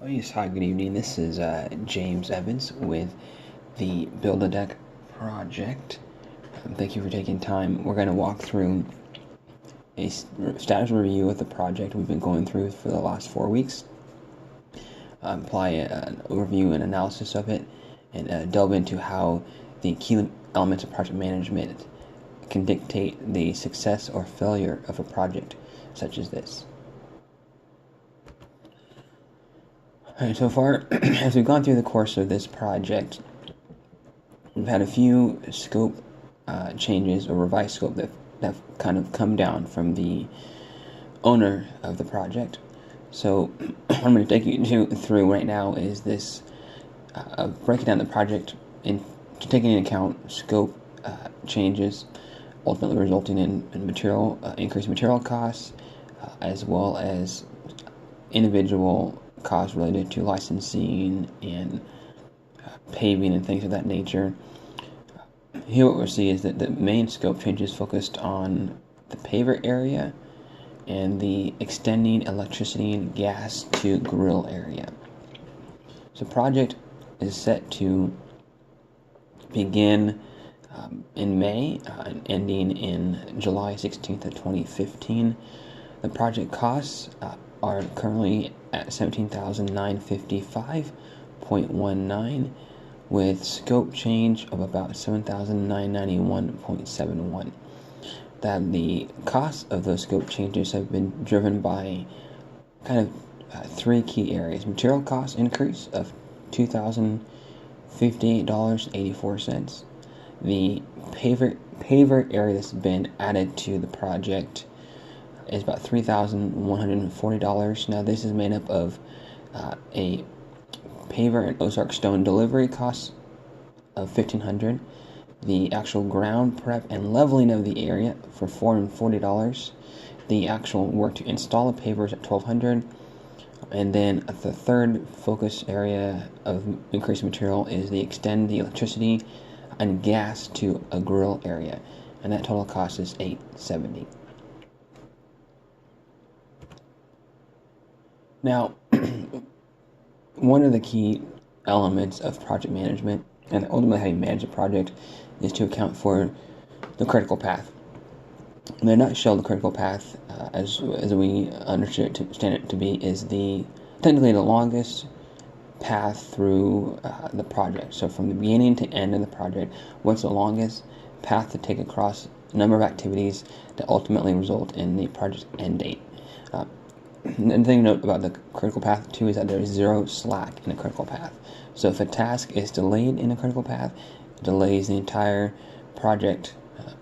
Oh yes, hi, good evening. This is James Evans with the Build a Deck project. Thank you for taking time. We're going to walk through a status review of the project we've been going through for the last 4 weeks, apply an overview and analysis of it, and delve into how the key elements of project management can dictate the success or failure of a project such as this. Alright, so far, as we've gone through the course of this project, we've had a few scope changes or revised scope that have kind of come down from the owner of the project. So what I'm going to take you through right now is this breaking down the project into taking into account scope changes, ultimately resulting in increased material costs, as well as individual costs related to licensing and paving and things of that nature. Here what we'll see is that the main scope changes focused on the paver area and the extending electricity and gas to grill area. So project is set to begin in May and ending in July 16th of 2015. The project costs are currently at $17,955.19 with scope change of about $7,991.71. That the costs of those scope changes have been driven by kind of three key areas. Material cost increase of $2,058.84. The paver area that's been added to the project is about $3,140. Now this is made up of a paver and Ozark stone delivery costs of $1,500, the actual ground prep and leveling of the area for $440, the actual work to install a paver is at $1,200, and then the third focus area of increased material is the extend the electricity and gas to a grill area, and that total cost is $870. Now, one of the key elements of project management, and ultimately how you manage a project, is to account for the critical path. In a nutshell, the critical path, as we understand it to be, is technically the longest path through the project. So from the beginning to end of the project, what's the longest path to take across a number of activities to ultimately result in the project end date. Another thing to note about the critical path too is that there is zero slack in a critical path. So if a task is delayed in a critical path, it delays the entire project,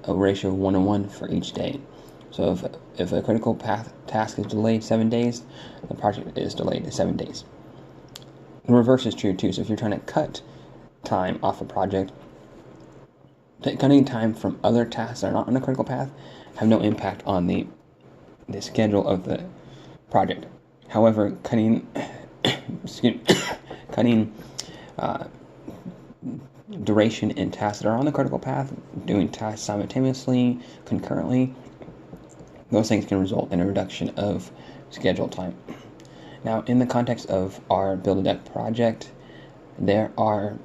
a ratio of 1:1 for each day. So if a critical path task is delayed 7 days, the project is delayed 7 days. The reverse is true too. So if you're trying to cut time off a project, cutting time from other tasks that are not on the critical path have no impact on the schedule of the project. However, cutting duration in tasks that are on the critical path, doing tasks simultaneously, concurrently, those things can result in a reduction of schedule time. Now, in the context of our Build a Deck project, there are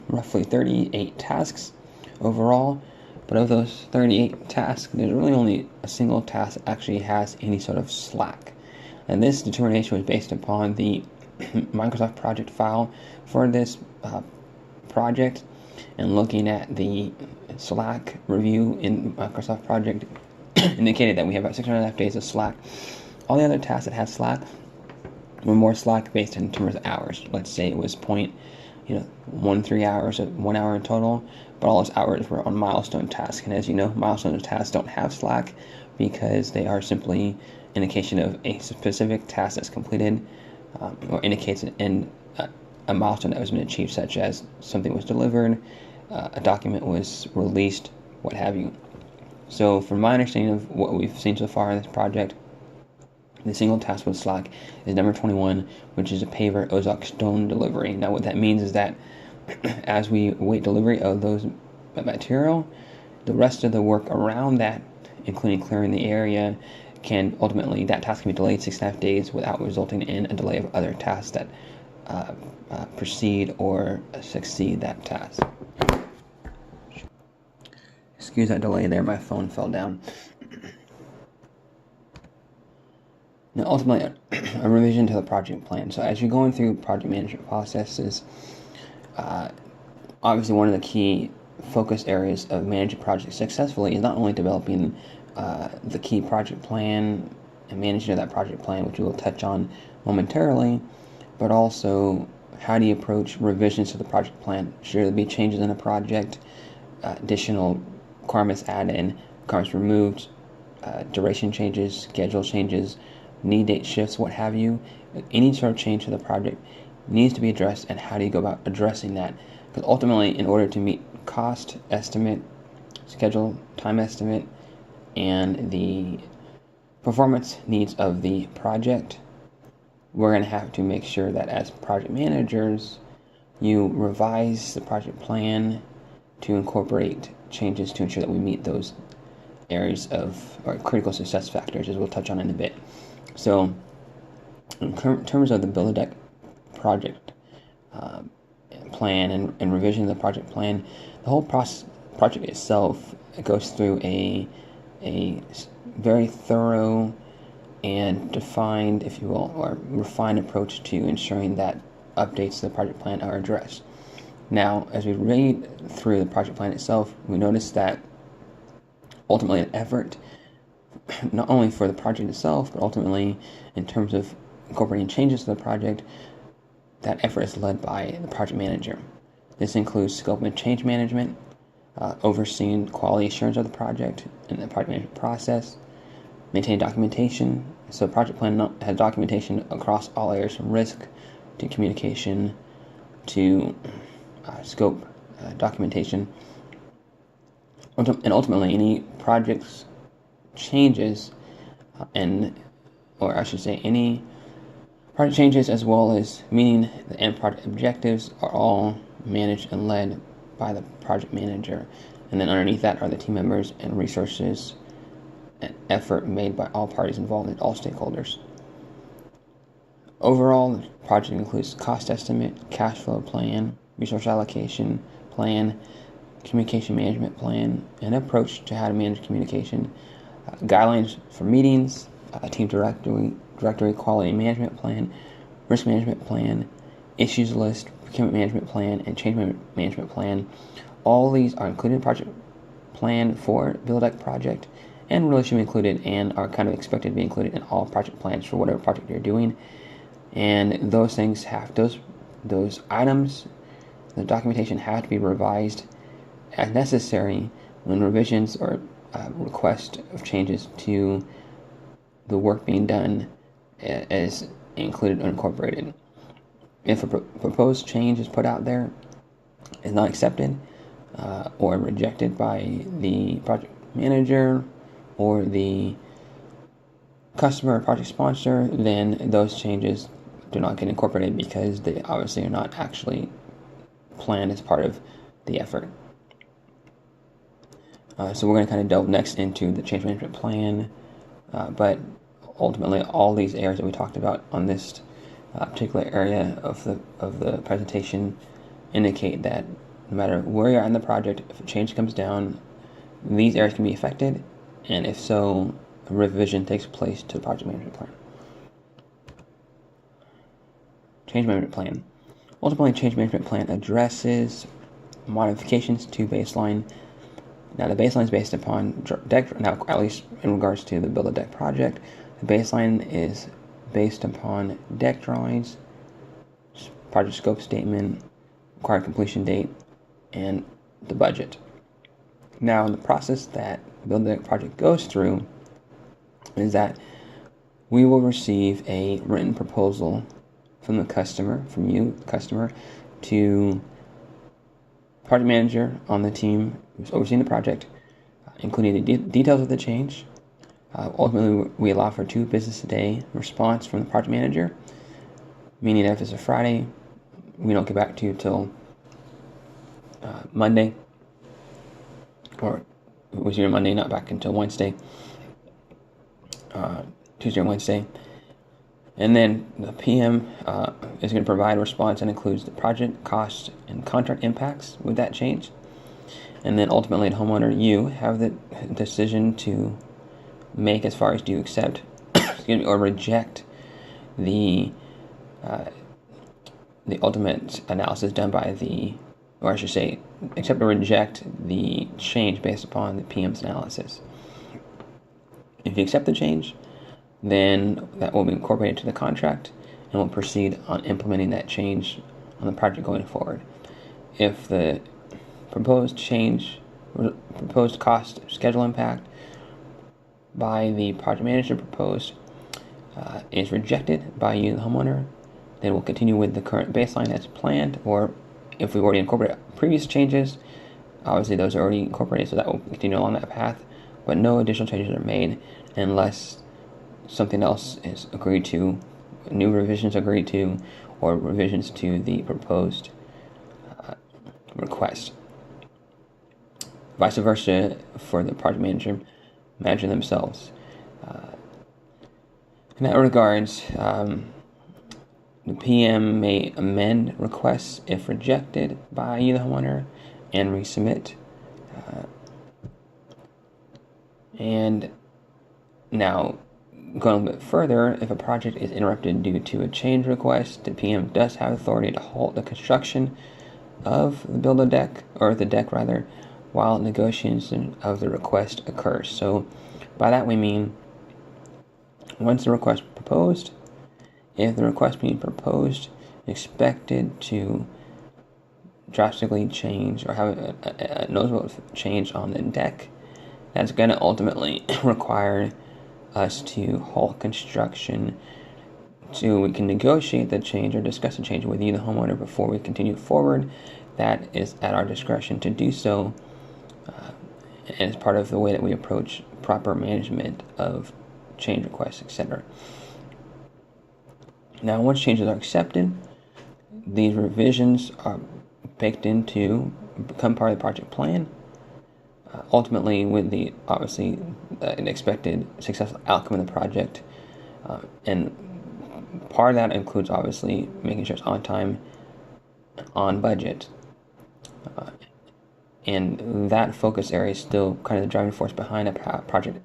roughly 38 tasks overall, but of those 38 tasks, there's really only a single task that actually has any sort of slack. And this determination was based upon the Microsoft project file for this project, and looking at the Slack review in Microsoft project indicated that we have about 6.5 days of slack. All the other tasks that had slack were more slack based in terms of hours. Let's say it was 0.13 hours, 1 hour in total, but all those hours were on milestone tasks. And as you know, milestone tasks don't have slack because they are simply indication of a specific task that's completed, or indicates a milestone that has been achieved, such as something was delivered, a document was released, what have you. So from my understanding of what we've seen so far in this project, the single task with slack is number 21, which is a paver Ozark stone delivery. Now what that means is that as we await delivery of those material, the rest of the work around that, including clearing the area, that task can be delayed 6.5 days without resulting in a delay of other tasks that proceed or succeed that task. Excuse that delay there, my phone fell down. Now, ultimately, a revision to the project plan. So as you're going through project management processes, obviously one of the key focus areas of managing projects successfully is not only developing the key project plan and managing that project plan, which we will touch on momentarily, but also how do you approach revisions to the project plan? Should there be changes in a project, additional requirements added in, requirements removed, duration changes, schedule changes, need date shifts, what have you? Any sort of change to the project needs to be addressed, and how do you go about addressing that? Because ultimately, in order to meet cost estimate, schedule, time estimate, and the performance needs of the project, we're going to have to make sure that as project managers, you revise the project plan to incorporate changes to ensure that we meet those areas of or critical success factors, as we'll touch on in a bit. So, in terms of the Build a Deck project plan and revision of the project plan, the whole project itself goes through a very thorough and defined, if you will, or refined approach to ensuring that updates to the project plan are addressed. Now, as we read through the project plan itself, we notice that ultimately an effort, not only for the project itself, but ultimately in terms of incorporating changes to the project, that effort is led by the project manager. This includes scope and change management, overseeing quality assurance of the project and the project management process, maintaining documentation. So the project plan has documentation across all areas from risk to communication to scope documentation. And ultimately, any project's changes any project changes as well as meeting the end project objectives are all managed and led by the project manager. And then underneath that are the team members and resources and effort made by all parties involved and all stakeholders. Overall, the project includes cost estimate, cash flow plan, resource allocation plan, communication management plan, and approach to how to manage communication, guidelines for meetings, team directory, quality management plan, risk management plan, issues list, procurement management plan, and change management plan. All these are included in project plan for Build a Deck project, and really should be included and are kind of expected to be included in all project plans for whatever project you're doing. And those things those items, the documentation have to be revised as necessary when revisions or request of changes to the work being done is included or incorporated. If a proposed change is put out there, is not accepted or rejected by the project manager or the customer or project sponsor, then those changes do not get incorporated because they obviously are not actually planned as part of the effort. So we're going to kind of delve next into the change management plan, but ultimately all these areas that we talked about on this particular area of the presentation indicate that no matter where you're at in the project, if a change comes down, these areas can be affected, and if so, a revision takes place to the project management plan. Change management plan. Ultimately, change management plan addresses modifications to baseline. Now, the baseline is based upon deck. Now, at least in regards to the Build a Deck project, the baseline is based upon deck drawings, project scope statement, required completion date, and the budget. Now, the process that Build a Deck project goes through is that we will receive a written proposal from the customer, from you, the customer, to project manager on the team who's overseeing the project, including the details of the change. Ultimately, we allow for 2 business day response from the project manager, meaning that if it's a Friday, we don't get back to you till Monday, or it was either Monday, not back until Wednesday, Tuesday or Wednesday. And then the PM is going to provide a response that includes the project cost and contract impacts with that change. And then ultimately, the homeowner, you have the decision to make as far as do you accept or reject the ultimate analysis done by or I should say, accept or reject the change based upon the PM's analysis. If you accept the change, then that will be incorporated to the contract and we'll proceed on implementing that change on the project going forward. If the proposed cost schedule impact by the project manager proposed is rejected by you, the homeowner, then we'll continue with the current baseline as planned, or if we've already incorporated previous changes, obviously those are already incorporated, so that will continue along that path, but no additional changes are made unless something else is agreed to, new revisions agreed to, or revisions to the proposed request. Vice versa for the project manager themselves. In that regards, the PM may amend requests if rejected by you, the homeowner, and resubmit. And now, going a bit further, if a project is interrupted due to a change request, the PM does have authority to halt the construction of the deck, while negotiation of the request occurs. So by that we mean, once the request proposed, if the request being proposed is expected to drastically change or have a noticeable change on the deck, that's going to ultimately require us to halt construction so we can negotiate the change or discuss the change with you, the homeowner, before we continue forward. That is at our discretion to do so, and it's part of the way that we approach proper management of change requests, etc. Now, once changes are accepted, these revisions are baked into, become part of the project plan, ultimately with the, obviously, an expected successful outcome of the project. And part of that includes, obviously, making sure it's on time, on budget. And that focus area is still kind of the driving force behind how a project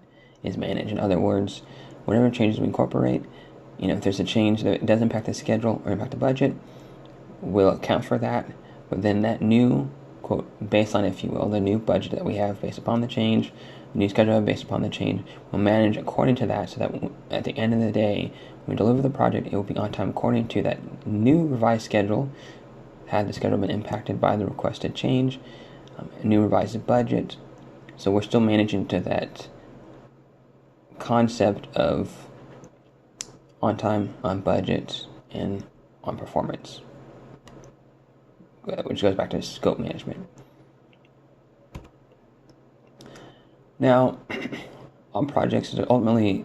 is managed. In other words, whatever changes we incorporate, if there's a change that does impact the schedule or impact the budget, we'll account for that. But then that new, quote, baseline, if you will, the new budget that we have based upon the change, the new schedule based upon the change, we'll manage according to that so that at the end of the day, when we deliver the project, it will be on time according to that new revised schedule, had the schedule been impacted by the requested change, a new revised budget. So we're still managing to that concept of on time, on budget, and on performance, which goes back to scope management. Now, on projects, ultimately,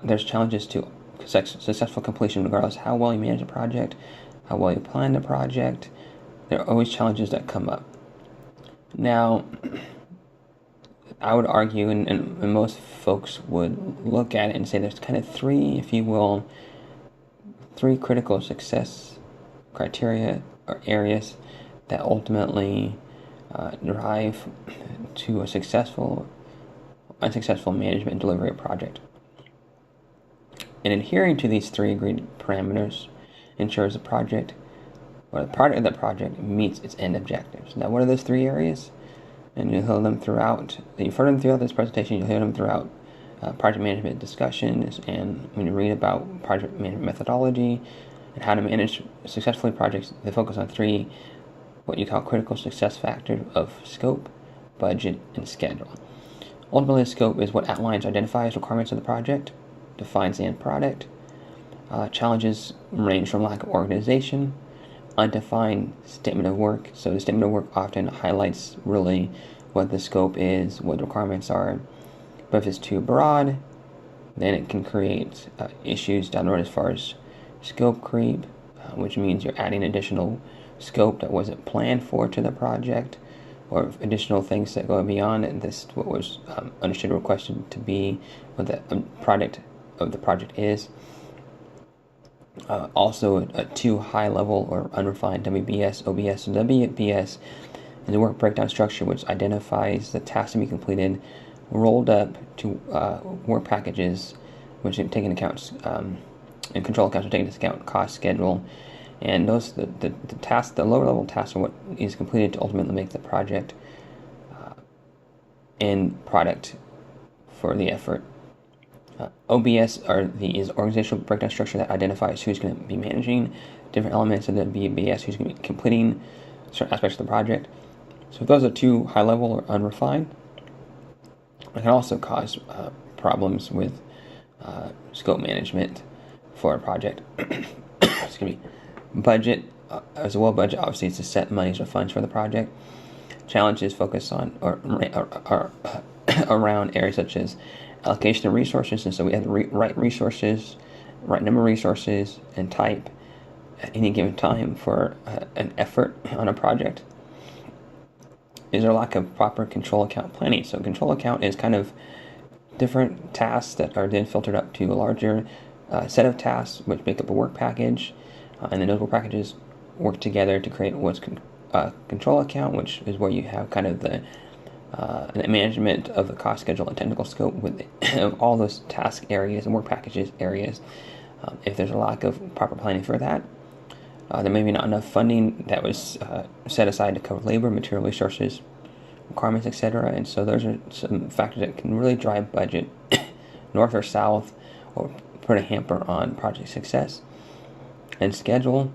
there's challenges to successful completion regardless of how well you manage a project, how well you plan the project. There are always challenges that come up. Now, I would argue, and most folks would look at it and say there's kind of three, if you will, three critical success criteria or areas that ultimately drive to a successful, unsuccessful management and delivery of project. And adhering to these three agreed parameters ensures the project or the product of the project meets its end objectives. Now, what are those three areas? And you'll hear them throughout. You've heard them throughout this presentation. You'll hear them throughout project management discussions, and when you read about project management methodology and how to manage successfully projects, they focus on three, what you call critical success factors of scope, budget, and schedule. Ultimately, scope is what outlines, identifies requirements of the project, defines the end product. Challenges range from lack of organization, undefined statement of work. So the statement of work often highlights really what the scope is, what the requirements are. But if it's too broad, then it can create issues down the road as far as scope creep, which means you're adding additional scope that wasn't planned for to the project, or additional things that go beyond this, what was understood or requested to be what the product of the project is. Also, a too high level or unrefined WBS, OBS. So WBS is a work breakdown structure which identifies the tasks to be completed, rolled up to work packages, which take into account and control accounts will take into account cost, schedule, and those the tasks, the lower level tasks are what is completed to ultimately make the project end product for the effort. OBS is organizational breakdown structure that identifies who's going to be managing different elements of the BBS, who's going to be completing certain aspects of the project. So if those are too high level or unrefined, it can also cause problems with scope management for a project. Excuse me. Budget, as well, budget obviously is to set monies or funds for the project. Challenges focus on or around areas such as allocation of resources, and so we have the right resources, right number of resources, and type at any given time for an effort on a project. Is there a lack of proper control account planning? So control account is kind of different tasks that are then filtered up to a larger set of tasks which make up a work package, and then those work packages work together to create what's control account, which is where you have kind of the management of the cost, schedule, and technical scope with all those task areas and work packages areas. If there's a lack of proper planning for that, there may be not enough funding that was set aside to cover labor, material resources, requirements, etc. And so those are some factors that can really drive budget north or south, or put a hamper on project success. And schedule,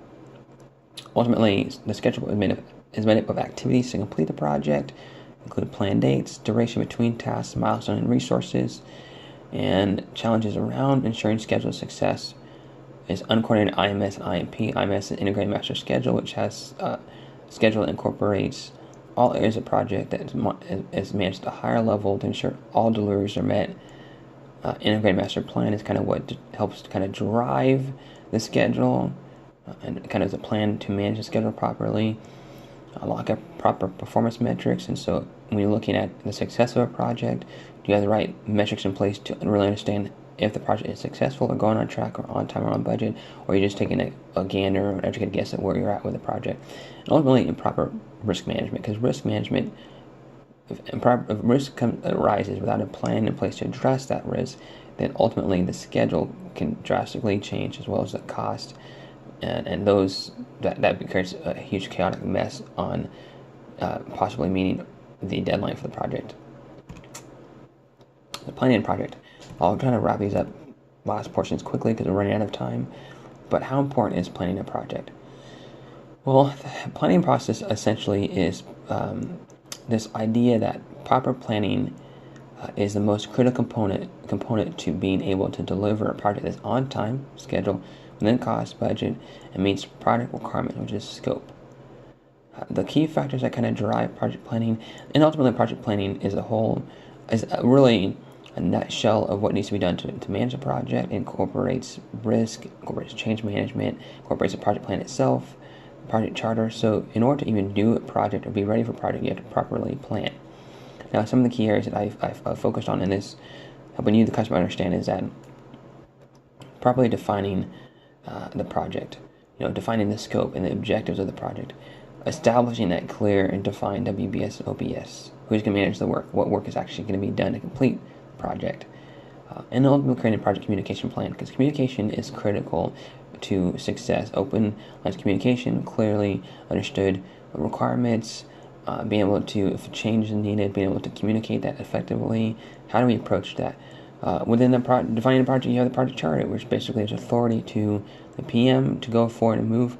ultimately, the schedule is made up of activities to complete the project, including planned dates, duration between tasks, milestones, and resources, and challenges around ensuring schedule success is uncoordinated IMS and IMP. IMS is Integrated Master Schedule, which has schedule that incorporates all areas of project that is managed at a higher level to ensure all deliveries are met. Integrated Master Plan is kind of what helps to kind of drive the schedule and kind of the plan to manage the schedule properly. Lack of proper performance metrics, and so when you're looking at the success of a project, do you have the right metrics in place to really understand if the project is successful or going on track or on time or on budget, or you're just taking a gander or an educated guess at where you're at with the project. And ultimately, improper risk management, because risk management, if risk arises without a plan in place to address that risk, then ultimately the schedule can drastically change, as well as the cost, and those that creates a huge chaotic mess on possibly meeting the deadline for the project. The planning project. I'll try to wrap these up last portions quickly because we're running out of time. But how important is planning a project? Well, the planning process essentially is this idea that proper planning is the most critical component to being able to deliver a project that's on time, schedule, within cost, budget, and meets product requirement, which is scope. The key factors that kind of drive project planning, and ultimately project planning as a whole, is really a nutshell of what needs to be done to manage a project. It incorporates risk, incorporates change management, incorporates the project plan itself, project charter. So in order to even do a project or be ready for a project, you have to properly plan. Now, some of the key areas that I've focused on in this, helping you, the customer, understand, is that properly defining the project, defining the scope and the objectives of the project, establishing that clear and defined WBS and OBS, who's going to manage the work, what work is actually going to be done to complete the project, and ultimately creating a project communication plan, because communication is critical to success. Open lines of communication, clearly understood requirements, being able to, if a change is needed, being able to communicate that effectively. How do we approach that? Within the defining the project, you have the project charter, which basically is authority to the PM to go forward and move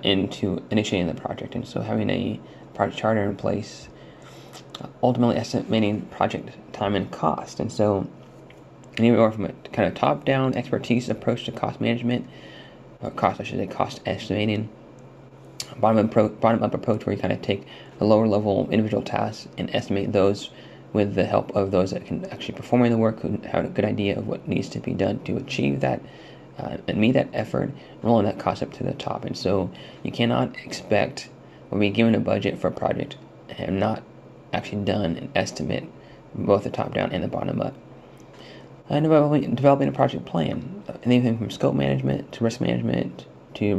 into initiating the project. And so having a project charter in place, ultimately estimating project time and cost. And so anywhere from a kind of top-down expertise approach to cost management, cost estimating, bottom-up approach where you kind of take the lower-level individual tasks and estimate those with the help of those that can actually perform the work, who have a good idea of what needs to be done to achieve that and meet that effort, rolling that cost up to the top. And so you cannot expect or be given a budget for a project and not actually done an estimate, both the top-down and the bottom-up. developing a project plan, anything from scope management to risk management to